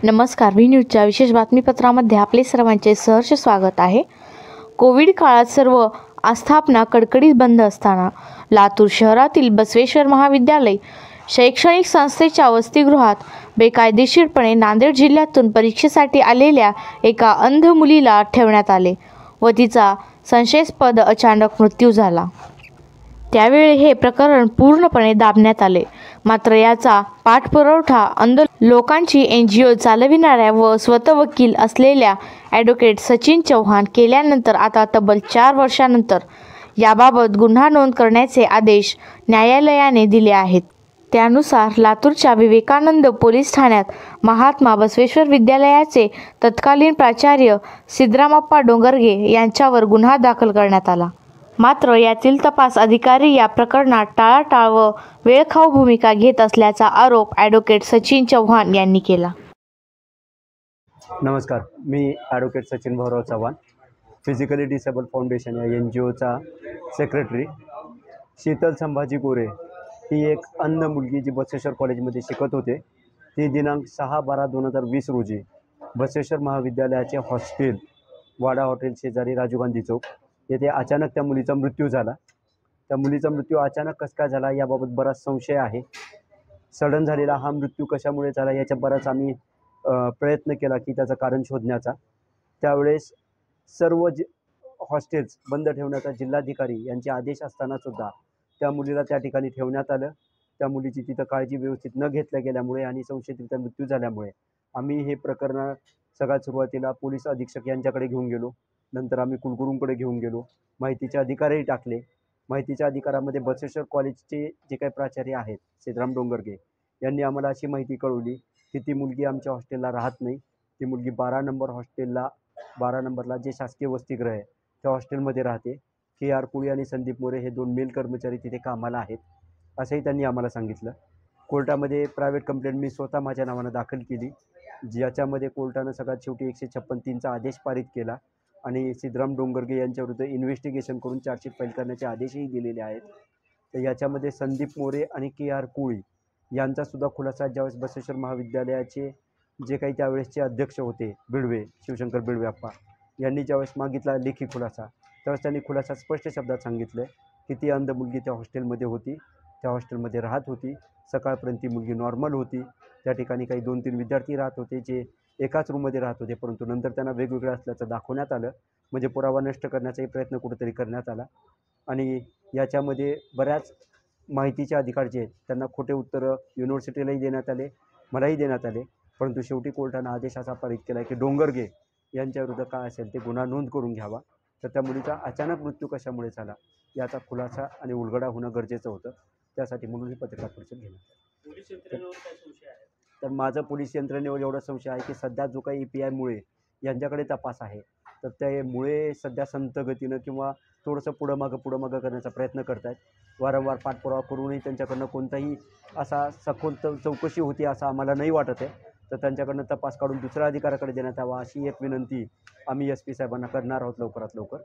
नमस्कार, व्ही न्यूजच्या विशेष बातमीपत्रामध्ये आपले सर्वांचे सहर्ष स्वागत आहे। कोविड काळात सर्व आस्थापना कडकडीत बंद असताना लातूर शहरातील बसवेश्वर महाविद्यालय शैक्षणिक संस्थेच्या वसतिगृहात बेकायदेशीरपणे नांदेड जिल्ह्यातून परीक्षेसाठी आलेल्या एका अंध मुलीला ठेवण्यात आले व तिचा संशयास्पद अचानक मृत्यू झाला। त्यावेळी हे प्रकरण पूर्णपणे दाबण्यात आले, मात्र याचा पाठपुरावा अंध लोकांची NGO चालविणाऱ्या व स्वतः वकील असलेल्या ॲडव्होकेट सचिन चव्हाण केल्यानंतर आता तब्बल 4 वर्षांनंतर याबाबत गुन्हा नोंद करण्याचे आदेश न्यायालयाने दिले आहेत। त्यानुसार लातूरच्या विवेकानंद पोलीस ठाण्यात महात्मा बसवेश्वर विद्यालयाचे तत्कालीन प्राचार्य सिद्धरामप्पा डोंगरगे यांच्यावर गुन्हा दाखल करण्यात आला। मात्र यातील तपास अधिकारी या प्रकरणात टाळाटाळ व वेळखाऊ भूमिका घेत असल्याचा आरोप ॲडव्होकेट सचिन चव्हाण यांनी केला। नमस्कार, मी advocate Sachin Bhaurao Chavan, physically disabled foundation या NGOचा सेक्रेटरी। शीतल संभाजी गोरे ही एक अंध मुलगी जी बसवेश्वर कॉलेजमध्ये शिकत होते। ती दिनांक 6/12/2020 रोजी बसवेश्वर महाविद्यालयाचे हॉस्टेल वाडा हॉटेल शेजारी राजीव गांधी चौक येथे अचानक त्या मुलीचा मृत्यू झाला। त्या मुलीचा मृत्यू अचानक कसा काय झाला याबाबत बराच संशय आहे। सडन झालेला हा मृत्यू कशामुळे झाला याचा बराच आम्ही प्रयत्न केला की त्याचं कारण शोधण्याचा। त्यावेळेस सर्व हॉस्टेल्स बंद ठेवण्याचा जिल्हाधिकारी यांचे आदेश असताना सुद्धा त्या मुलीला त्या ठिकाणी ठेवण्यात आलं। त्या मुलीची तिथं काळजी व्यवस्थित न घेतल्या गेल्यामुळे आणि संशयितरित्या मृत्यू झाल्यामुळे आम्ही हे प्रकरण सगळ्यात सुरुवातीला पोलीस अधीक्षक यांच्याकडे घेऊन गेलो। नंतर आम्ही कुलगुरूंकडे घेऊन गेलो, माहितीचे अधिकारही टाकले। माहितीच्या अधिकारामध्ये बसवेश्वर कॉलेजचे जे काही प्राचार्य आहेत सिद्धराम डोंगरगे यांनी आम्हाला अशी माहिती कळवली की ती मुलगी आमच्या हॉस्टेलला राहत नाही। ती मुलगी 12 नंबर हॉस्टेलला 12 नंबरला जे शासकीय वसतिगृह आहे त्या हॉस्टेलमध्ये राहते। KR कुळी आणि संदीप मोरे हे 2 मेल कर्मचारी तिथे कामाला आहेत असंही त्यांनी आम्हाला सांगितलं। कोर्टामध्ये प्रायव्हेट कंप्लेंट मी स्वतः माझ्या नावानं दाखल केली, ज्याच्यामध्ये कोर्टानं सगळ्यात शेवटी 156(3) आदेश पारित केला आणि सिद्धराम डोंगरगे यांच्याविरुद्ध इन्व्हेस्टिगेशन करून चार्जशीट फाईल करण्याचे आदेशही दिलेले आहेत। तर याच्यामध्ये संदीप मोरे आणि KR कुळी यांचासुद्धा खुलासा ज्यावेळेस बसवेश्वर महाविद्यालयाचे जे काही त्यावेळेसचे अध्यक्ष होते बिडवे, शिवशंकर बिडवे आप्पा यांनी ज्यावेळेस मागितला लेखी खुलासा, त्यावेळेस त्यांनी खुलासा स्पष्ट शब्दात सांगितलं की ती अंध मुलगी त्या हॉस्टेलमध्ये होती, त्या हॉस्टेलमध्ये राहत होती। सकाळपर्यंत ती मुलगी नॉर्मल होती। त्या ठिकाणी काही 2-3 विद्यार्थी राहत होते जे एकाच रूममध्ये राहत होते, परंतु नंतर त्यांना वेगवेगळं असल्याचं दाखवण्यात आलं, म्हणजे पुरावा नष्ट करण्याचाही प्रयत्न कुठेतरी करण्यात आला। आणि याच्यामध्ये बऱ्याच माहितीचे अधिकार जे आहेत त्यांना खोटे उत्तरं युनिव्हर्सिटीलाही देण्यात आले, मलाही देण्यात आले, परंतु शेवटी कोर्टानं आदेश असा पारित केला की डोंगरगे यांच्याविरुद्ध काय असेल ते गुन्हा नोंद करून घ्यावा। तर त्या मुलीचा अचानक मृत्यू कशामुळे झाला याचा खुलासा आणि उलगडा होणं गरजेचं होतं, त्यासाठी म्हणून ही पत्रकार परिषद घेण्यात आली। तर माझं पोलीस यंत्रणेवर एवढा संशय आहे की सध्या जो काही EPI मुळे यांच्याकडे तपास आहे, तर त्यामुळे सध्या संथ गतीनं किंवा थोडंसं पुढं मागं करण्याचा प्रयत्न करत आहेत। वारंवार पाठपुरावा करूनही त्यांच्याकडनं कोणताही असा सखोल चौकशी होती असं आम्हाला नाही वाटत आहे। तर त्यांच्याकडनं तपास काढून दुसऱ्या अधिकाऱ्याकडे देण्यात यावा अशी एक विनंती आम्ही SP साहेबांना करणार आहोत लवकरात लवकर।